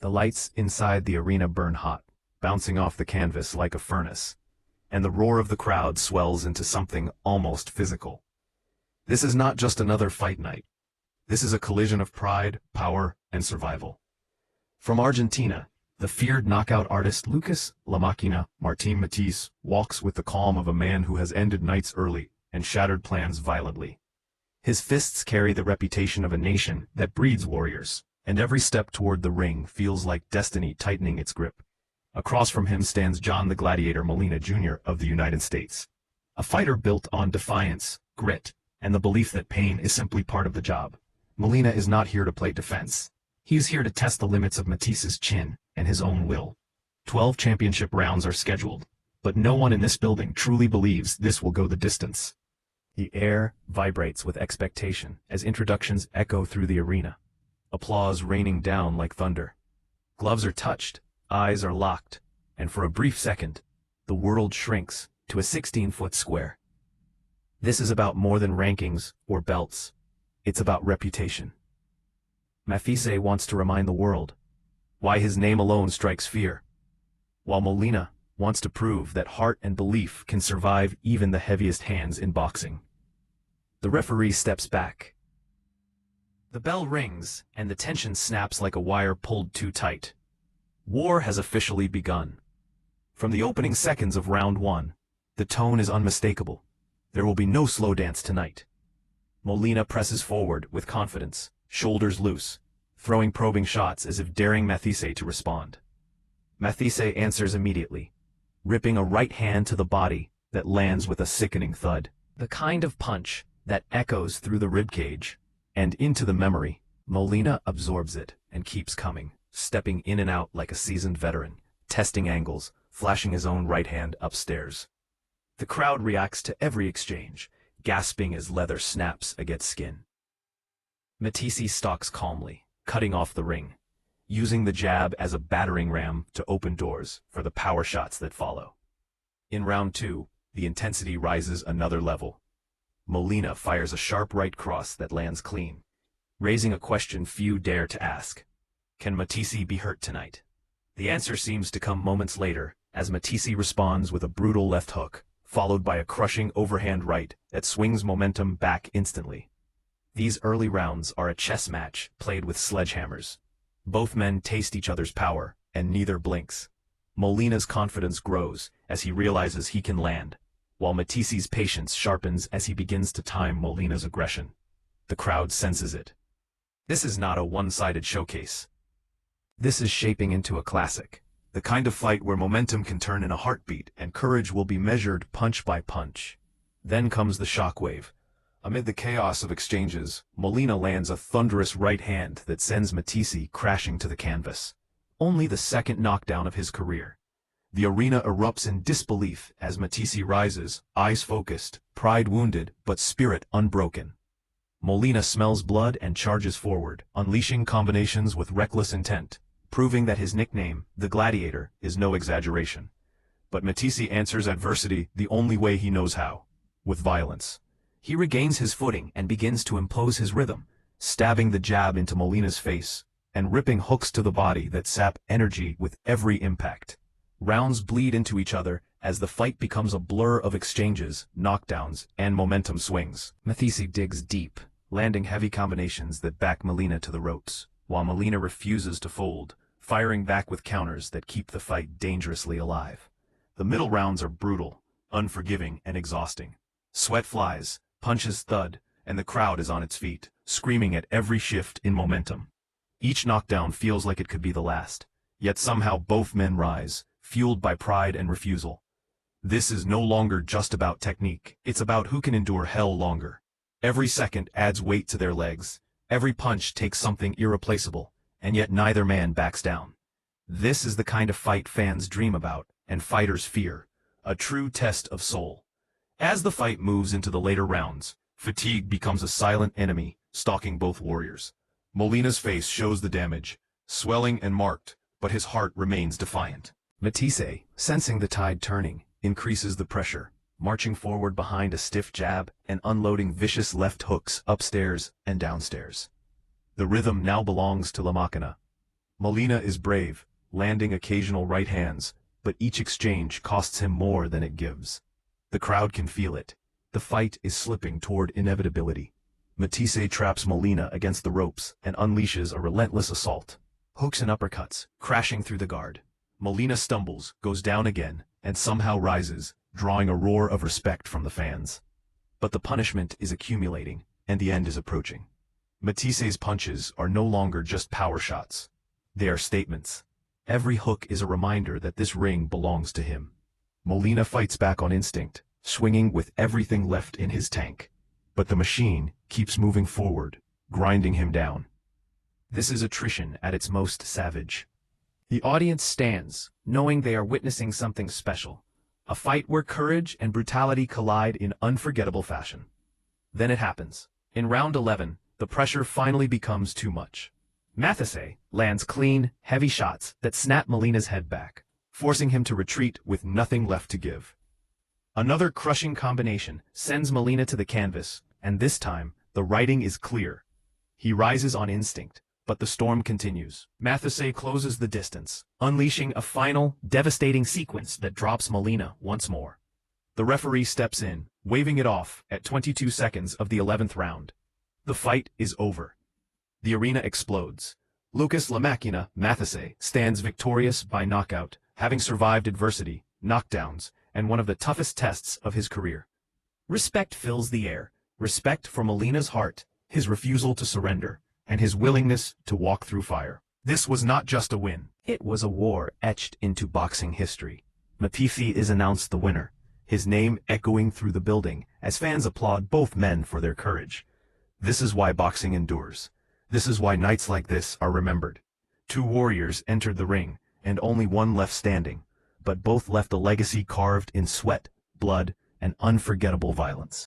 The lights inside the arena burn hot, bouncing off the canvas like a furnace, and the roar of the crowd swells into something almost physical. This is not just another fight night. This is a collision of pride, power, and survival. From Argentina, the feared knockout artist Lucas "La Máquina" Matthysse walks with the calm of a man who has ended nights early and shattered plans violently. His fists carry the reputation of a nation that breeds warriors, and every step toward the ring feels like destiny tightening its grip. Across from him stands John the Gladiator Molina Jr. of the United States, a fighter built on defiance, grit, and the belief that pain is simply part of the job. Molina is not here to play defense. He is here to test the limits of Matthyse's chin and his own will. 12 championship rounds are scheduled, but no one in this building truly believes this will go the distance. The air vibrates with expectation as introductions echo through the arena, applause raining down like thunder. Gloves are touched, eyes are locked, and for a brief second, the world shrinks to a 16-foot square. This is about more than rankings or belts. It's about reputation. Matthysse wants to remind the world why his name alone strikes fear, while Molina wants to prove that heart and belief can survive even the heaviest hands in boxing. The referee steps back. The bell rings, and the tension snaps like a wire pulled too tight. War has officially begun. From the opening seconds of round 1, the tone is unmistakable. There will be no slow dance tonight. Molina presses forward with confidence, shoulders loose, throwing probing shots as if daring Matthysse to respond. Matthysse answers immediately, ripping a right hand to the body that lands with a sickening thud. The kind of punch that echoes through the ribcage and into the memory. Molina absorbs it and keeps coming, stepping in and out like a seasoned veteran, testing angles, flashing his own right hand upstairs. The crowd reacts to every exchange, gasping as leather snaps against skin. Matthysse stalks calmly, cutting off the ring, using the jab as a battering ram to open doors for the power shots that follow. In round 2, the intensity rises another level. Molina fires a sharp right cross that lands clean, raising a question few dare to ask. Can Matthysse be hurt tonight? The answer seems to come moments later, as Matthysse responds with a brutal left hook, followed by a crushing overhand right that swings momentum back instantly. These early rounds are a chess match played with sledgehammers. Both men taste each other's power, and neither blinks. Molina's confidence grows as he realizes he can land, while Matthyse's patience sharpens as he begins to time Molina's aggression. The crowd senses it. This is not a one-sided showcase. This is shaping into a classic, the kind of fight where momentum can turn in a heartbeat and courage will be measured punch by punch. Then comes the shockwave. Amid the chaos of exchanges, Molina lands a thunderous right hand that sends Matthysse crashing to the canvas. Only the second knockdown of his career. The arena erupts in disbelief as Matthysse rises, eyes focused, pride wounded, but spirit unbroken. Molina smells blood and charges forward, unleashing combinations with reckless intent, proving that his nickname, the Gladiator, is no exaggeration. But Matthysse answers adversity the only way he knows how, with violence. He regains his footing and begins to impose his rhythm, stabbing the jab into Molina's face, and ripping hooks to the body that sap energy with every impact. Rounds bleed into each other as the fight becomes a blur of exchanges, knockdowns, and momentum swings. Matthysse digs deep, landing heavy combinations that back Molina to the ropes, while Molina refuses to fold, firing back with counters that keep the fight dangerously alive. The middle rounds are brutal, unforgiving, and exhausting. Sweat flies, punches thud, and the crowd is on its feet, screaming at every shift in momentum. Each knockdown feels like it could be the last, yet somehow both men rise, fueled by pride and refusal. This is no longer just about technique, it's about who can endure hell longer. Every second adds weight to their legs, every punch takes something irreplaceable, and yet neither man backs down. This is the kind of fight fans dream about, and fighters fear, a true test of soul. As the fight moves into the later rounds, fatigue becomes a silent enemy, stalking both warriors. Molina's face shows the damage, swelling and marked, but his heart remains defiant. Matthysse, sensing the tide turning, increases the pressure, marching forward behind a stiff jab and unloading vicious left hooks upstairs and downstairs. The rhythm now belongs to La Máquina. Molina is brave, landing occasional right hands, but each exchange costs him more than it gives. The crowd can feel it. The fight is slipping toward inevitability. Matthysse traps Molina against the ropes and unleashes a relentless assault. Hooks and uppercuts, crashing through the guard. Molina stumbles, goes down again, and somehow rises, drawing a roar of respect from the fans. But the punishment is accumulating, and the end is approaching. Matthyse's punches are no longer just power shots. They are statements. Every hook is a reminder that this ring belongs to him. Molina fights back on instinct, swinging with everything left in his tank. But the machine keeps moving forward, grinding him down. This is attrition at its most savage. The audience stands, knowing they are witnessing something special. A fight where courage and brutality collide in unforgettable fashion. Then it happens. In round 11, the pressure finally becomes too much. Matthysse lands clean, heavy shots that snap Molina's head back, forcing him to retreat with nothing left to give. Another crushing combination sends Molina to the canvas, and this time, the writing is clear. He rises on instinct, but the storm continues. Matthysse closes the distance, unleashing a final, devastating sequence that drops Molina once more. The referee steps in, waving it off at 22 seconds of the 11th round. The fight is over. The arena explodes. Máquina, Matthysse, stands victorious by knockout, having survived adversity, knockdowns, and one of the toughest tests of his career. Respect fills the air. Respect for Molina's heart, his refusal to surrender, and his willingness to walk through fire. This was not just a win. It was a war etched into boxing history. Matthysse is announced the winner, his name echoing through the building as fans applaud both men for their courage. This is why boxing endures. This is why nights like this are remembered. Two warriors entered the ring, and only one left standing, but both left a legacy carved in sweat, blood, and unforgettable violence.